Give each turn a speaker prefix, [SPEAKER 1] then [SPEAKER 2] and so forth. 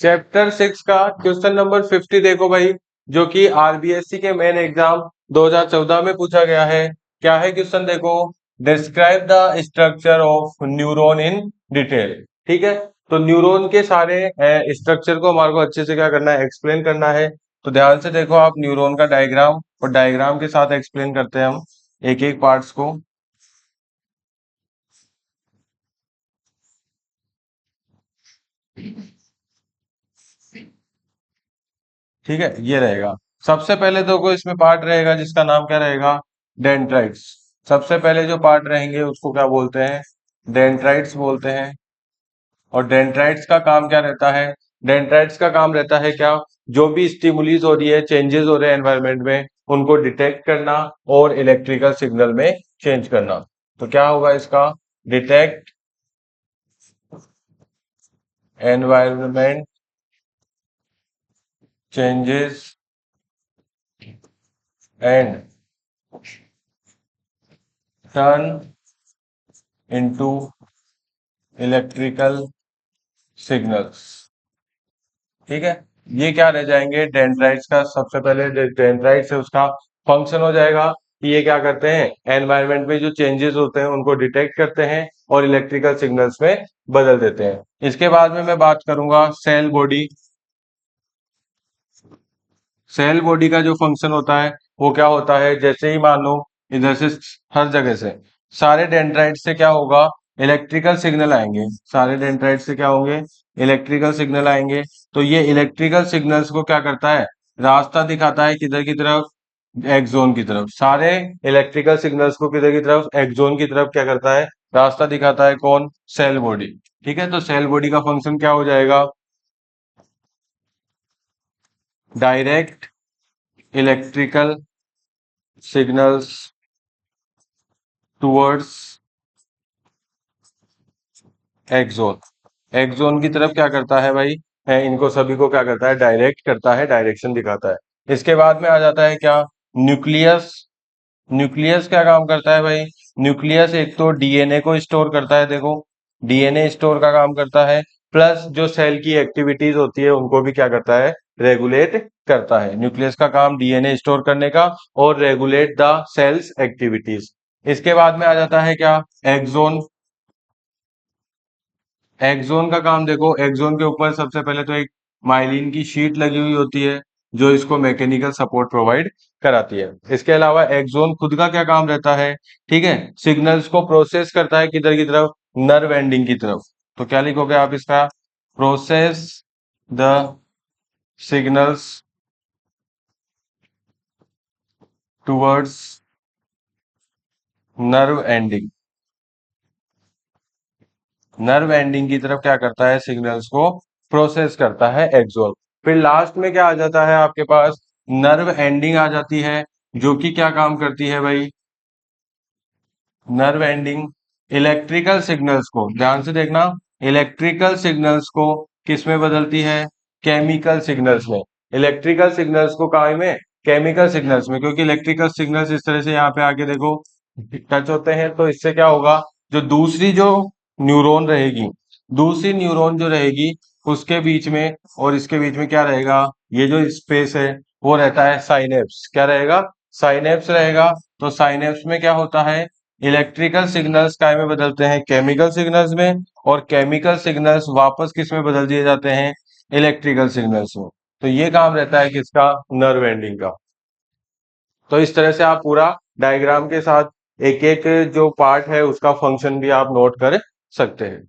[SPEAKER 1] Chapter 6 का question number 50 देखो भाई, जो कि आरबीएससी के मेन एग्जाम 2014 में पूछा गया है। क्या है क्वेश्चन देखो, describe the structure of neuron in detail. ठीक है, तो न्यूरॉन के सारे स्ट्रक्चर को हमारे को अच्छे से क्या करना है, एक्सप्लेन करना है। तो ध्यान से देखो आप न्यूरॉन का डायग्राम, और डायग्राम के साथ एक्सप्लेन करते हैं हम एक एक पार्ट्स को। ठीक है, ये रहेगा। सबसे पहले तो कोई इसमें पार्ट रहेगा जिसका नाम क्या रहेगा, डेंड्राइट्स। सबसे पहले जो पार्ट रहेंगे उसको क्या बोलते हैं, डेंड्राइट्स बोलते हैं। और डेंड्राइट्स का काम क्या रहता है, डेंड्राइट्स का काम रहता है क्या, जो भी स्टिमुलीज हो रही है, चेंजेस हो रहे हैं एनवायरनमेंट में, उनको डिटेक्ट करना और इलेक्ट्रिकल सिग्नल में चेंज करना। तो क्या होगा इसका, detect environment changes and turn into electrical signals. ठीक है, ये क्या रह जाएंगे, डेंड्राइट्स का सबसे पहले डेंड्राइट्स है उसका फंक्शन हो जाएगा कि ये क्या करते हैं, एनवायरनमेंट में जो चेंजेस होते हैं उनको डिटेक्ट करते हैं और इलेक्ट्रिकल सिग्नल्स में बदल देते हैं। इसके बाद में मैं बात करूंगा सेल बॉडी। सेल बॉडी का जो फंक्शन होता है वो क्या होता है, जैसे ही मान लो इधर से हर जगह से सारे डेंड्राइट से क्या होगा, इलेक्ट्रिकल सिग्नल आएंगे। सारे डेंड्राइट से क्या होंगे, इलेक्ट्रिकल सिग्नल आएंगे। तो ये इलेक्ट्रिकल सिग्नल्स को क्या करता है, रास्ता दिखाता है किधर की तरफ, एक्सोन की तरफ। सारे इलेक्ट्रिकल सिग्नल्स को किधर की तरफ, एक्सोन की तरफ क्या करता है, रास्ता दिखाता है। कौन, सेल बॉडी। ठीक है, तो सेल बॉडी का फंक्शन क्या हो जाएगा, direct electrical signals towards axon. Axon की तरफ क्या करता है भाई, इनको सभी को क्या करता है, डायरेक्ट करता है, डायरेक्शन दिखाता है। इसके बाद में आ जाता है क्या, न्यूक्लियस। न्यूक्लियस क्या काम करता है भाई, न्यूक्लियस एक तो डीएनए को स्टोर करता है, देखो डीएनए स्टोर का काम करता है, प्लस जो सेल की एक्टिविटीज होती है उनको भी क्या करता है, रेगुलेट करता है। न्यूक्लियस का काम डीएनए स्टोर करने का और रेगुलेट द सेल्स एक्टिविटीज। इसके बाद में आ जाता है क्या, एक्सोन। एक्सोन का काम देखो, एक्सोन के ऊपर सबसे पहले तो एक माइलिन की शीट लगी हुई होती है जो इसको मैकेनिकल सपोर्ट प्रोवाइड कराती है। इसके अलावा एक्सोन खुद का क्या काम रहता है, ठीक है, सिग्नल्स को प्रोसेस करता है किधर की तरफ, नर्व एंडिंग की तरफ। तो क्या लिखोगे आप इसका, process the signals towards nerve ending. Nerve ending की तरफ क्या करता है, सिग्नल्स को प्रोसेस करता है एक्सोन। फिर लास्ट में क्या आ जाता है आपके पास, नर्व एंडिंग आ जाती है, जो कि क्या काम करती है भाई, नर्व एंडिंग इलेक्ट्रिकल सिग्नल्स को, ध्यान से देखना, इलेक्ट्रिकल सिग्नल्स को किस में बदलती है, केमिकल सिग्नल्स में। इलेक्ट्रिकल सिग्नल्स को कहाँ में, केमिकल सिग्नल्स में, क्योंकि इलेक्ट्रिकल सिग्नल्स इस तरह से यहाँ पे आके देखो टच होते हैं, तो इससे क्या होगा, जो दूसरी जो न्यूरॉन रहेगी, दूसरी न्यूरॉन जो रहेगी उसके बीच में और इसके बीच में क्या रहेगा, ये जो स्पेस है वो रहता है साइनेप्स। क्या रहेगा, साइनेप्स रहेगा। तो साइनेप्स में क्या होता है, इलेक्ट्रिकल सिग्नल्स काय में बदलते हैं, केमिकल सिग्नल्स में, और केमिकल सिग्नल्स वापस किस में बदल दिए जाते हैं, इलेक्ट्रिकल सिग्नल्स में। तो ये काम रहता है किसका, नर्व एंडिंग का। तो इस तरह से आप पूरा डायग्राम के साथ एक एक जो पार्ट है उसका फंक्शन भी आप नोट कर सकते हैं।